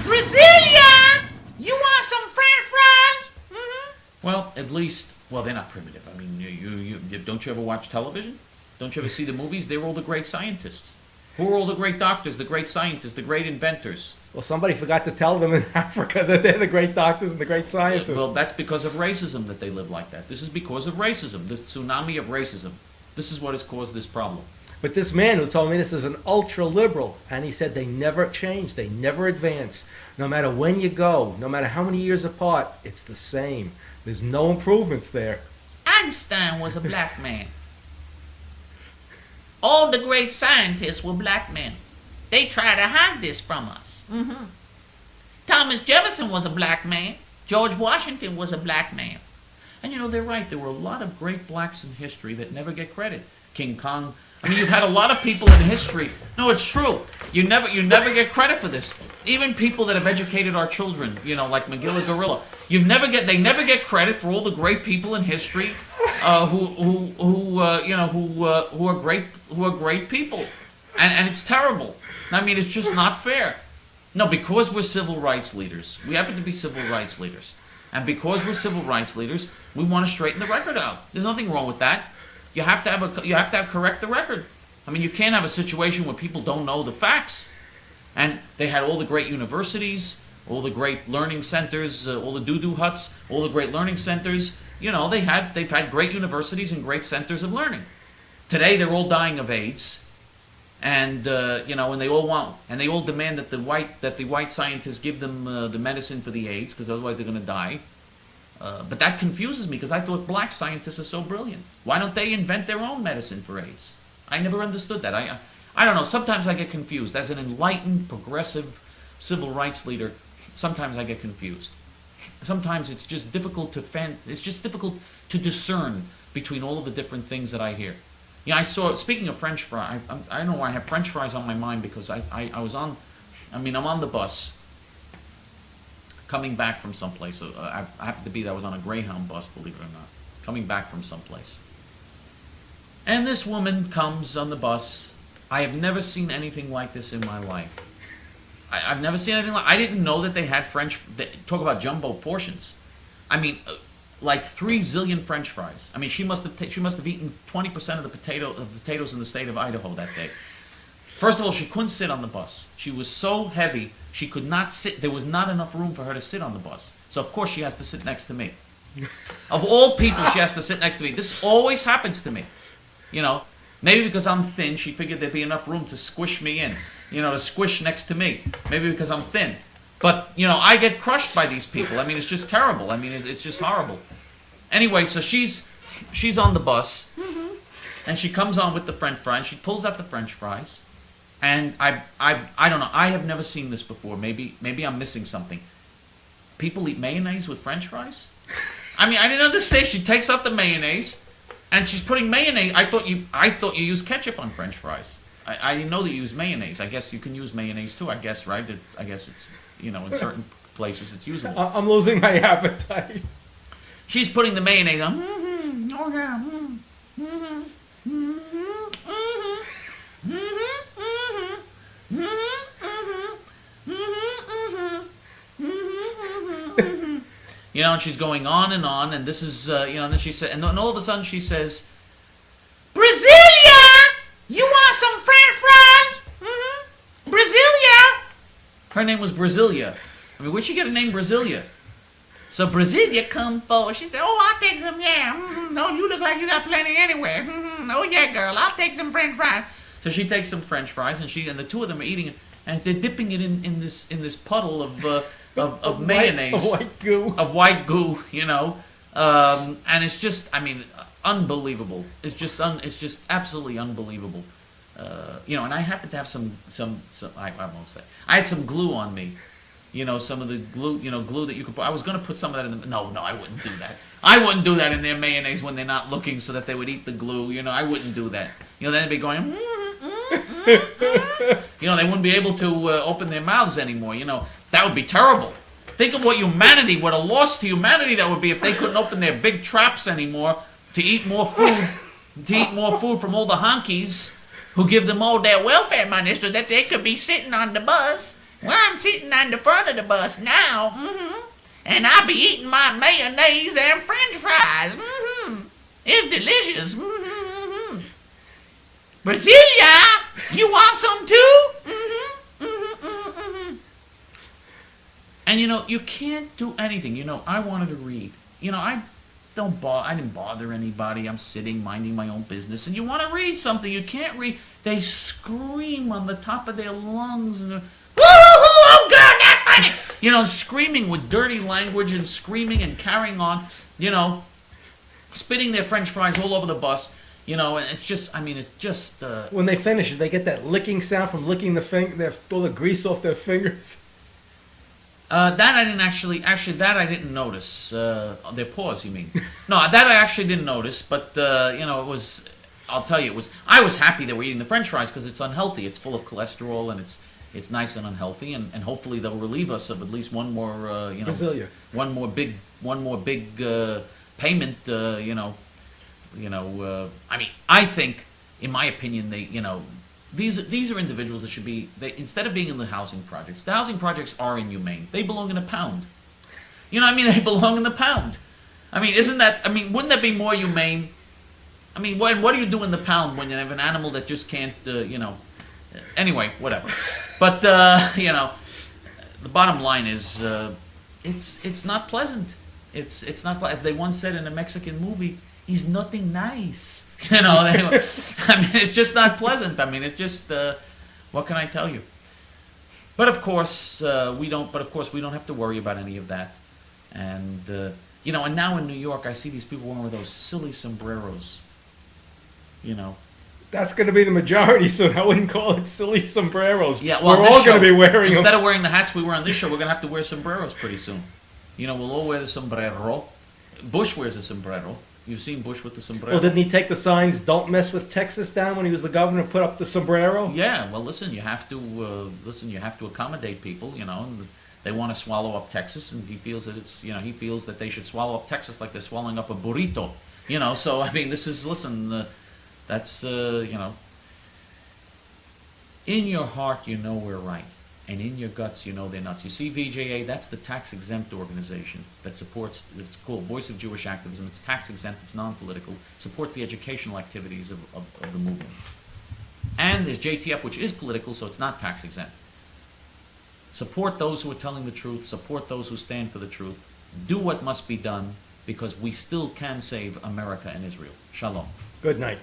Brazilia! You want some french fries? Well, at least, well, they're not primitive. I mean, don't you ever watch television? Don't you ever see the movies? They're all the great scientists. Who are all the great doctors, the great scientists, the great inventors? Well, somebody forgot to tell them in Africa that they're the great doctors and the great scientists. Well, that's because of racism that they live like that. This is because of racism, this tsunami of racism. This is what has caused this problem. But this man who told me this is an ultra-liberal, and he said they never change, they never advance. No matter when you go, no matter how many years apart, it's the same. There's no improvements there. Einstein was a black man. All the great scientists were black men. They try to hide this from us. Thomas Jefferson was a black man. George Washington was a black man. And you know, they're right. There were a lot of great blacks in history that never get credit. King Kong. I mean, you've had a lot of people in history. No, it's true. You never get credit for this. Even people that have educated our children, you know, like McGill Gorilla. They never get credit for all the great people in history who are great people. And it's terrible. I mean, it's just not fair. No, because we're civil rights leaders. We happen to be civil rights leaders. And because we're civil rights leaders, we want to straighten the record out. There's nothing wrong with that. You have to correct the record. I mean, you can't have a situation where people don't know the facts. And they had all the great universities, all the great learning centers, all the doo-doo huts, all the great learning centers. You know, they've had great universities and great centers of learning. Today, they're all dying of AIDS. And and they all demand that the white scientists give them the medicine for the AIDS, because otherwise they're going to die. But that confuses me, because I thought black scientists are so brilliant. Why don't they invent their own medicine for AIDS? I never understood that. I don't know. Sometimes I get confused. As an enlightened, progressive civil rights leader, sometimes I get confused. Sometimes it's just difficult to discern between all of the different things that I hear. Yeah, speaking of French fries, I don't know why I have French fries on my mind, because I'm on the bus coming back from someplace. I happened to be, I was on a Greyhound bus, believe it or not, coming back from someplace. And this woman comes on the bus. I have never seen anything like this in my life. I've never seen anything like. I didn't know that they had talk about jumbo portions. I mean, like 3 zillion French fries. I mean, she must have eaten 20% of the potatoes in the state of Idaho that day. First of all, she couldn't sit on the bus. She was so heavy, she could not sit. There was not enough room for her to sit on the bus. So of course she has to sit next to me. Of all people, she has to sit next to me. This always happens to me. You know, maybe because I'm thin, she figured there'd be enough room to squish me in. You know, to squish next to me. Maybe because I'm thin. But, you know, I get crushed by these people. I mean, it's just terrible. I mean, it's just horrible. Anyway, so she's on the bus, and she comes on with the French fries. She pulls out the French fries, and I don't know. I have never seen this before. Maybe I'm missing something. People eat mayonnaise with French fries? I mean, I didn't understand. She takes out the mayonnaise, and she's putting mayonnaise. I thought you use ketchup on French fries. I didn't know that you use mayonnaise. I guess you can use mayonnaise too. I guess, right? I guess it's, you know, in certain places it's usable. I'm losing my appetite. She's putting the mayonnaise on. Oh yeah. You know, and she's going on, and this is, and then she said, and then all of a sudden she says, "Brazilia, you want some French fries? Brazilia." Her name was Brazilia. I mean, where'd she get a name Brazilia? So Brazilia come forward. She said, "Oh, I'll take some, yeah. No, you look like you got plenty anyway. Oh, yeah, girl, I'll take some French fries." So she takes some French fries, and the two of them are eating it, and they're dipping it in this puddle of mayonnaise. Of white goo, you know. And it's just, I mean, unbelievable. It's just absolutely unbelievable. You know, and I happen to have some I won't say. I had some glue on me. You know, some of the glue, glue that you could put. I was going to put some of that in the... No, I wouldn't do that. I wouldn't do that in their mayonnaise when they're not looking so that they would eat the glue. You know, I wouldn't do that. You know, then they'd be going... You know, they wouldn't be able to open their mouths anymore. You know, that would be terrible. Think of what humanity, what a loss to humanity that would be if they couldn't open their big traps anymore to eat more food, from all the honkies who give them all their welfare money so that they could be sitting on the bus. Well, I'm sitting on the front of the bus now, and I'll be eating my mayonnaise and French fries. It's delicious. Brazilia, you want some too? And you can't do anything. I wanted to read. I didn't bother anybody. I'm sitting, minding my own business. And you want to read something, you can't read. They scream on the top of their lungs and woo-hoo-hoo, oh God, that's funny. Screaming with dirty language and screaming and carrying on. Spitting their French fries all over the bus. And it's just, When they finish, they get that licking sound from licking all the grease off their fingers. That I didn't that I didn't notice. Their paws, you mean? No, that I actually didn't notice, but, it was, I'll tell you, I was happy they were eating the French fries because it's unhealthy. It's full of cholesterol and it's nice and unhealthy, and hopefully they'll relieve us of at least one more, Brazilia. one more big payment, I think, in my opinion, these are individuals that should be, instead of being in the housing projects are inhumane. They belong in a pound. They belong in the pound. Wouldn't that be more humane? What do you do in the pound when you have an animal that just can't, Anyway, whatever. But, the bottom line is, it's not pleasant. It's not, as they once said in a Mexican movie, he's nothing nice. It's just not pleasant. It's just, what can I tell you? But of course, we don't have to worry about any of that. And, and now in New York, I see these people wearing those silly sombreros. That's going to be the majority soon. I wouldn't call it silly sombreros. Yeah, well, we're all going to be wearing instead them. of wearing the hats we wear on this show, we're going to have to wear sombreros pretty soon. We'll all wear the sombrero. Bush wears a sombrero. You've seen Bush with the sombrero. Well, didn't he take the signs, "Don't mess with Texas," down when he was the governor, put up the sombrero? Yeah, well, listen, you have to accommodate people, and they want to swallow up Texas, and he feels that he feels that they should swallow up Texas like they're swallowing up a burrito, so, this is, listen, that's, in your heart, we're right. And in your guts, they're nuts. You see, VJA, that's the tax-exempt organization that supports, it's called Voice of Jewish Activism. It's tax-exempt, it's non-political, supports the educational activities of the movement. And there's JTF, which is political, so it's not tax-exempt. Support those who are telling the truth, support those who stand for the truth. Do what must be done, because we still can save America and Israel. Shalom. Good night.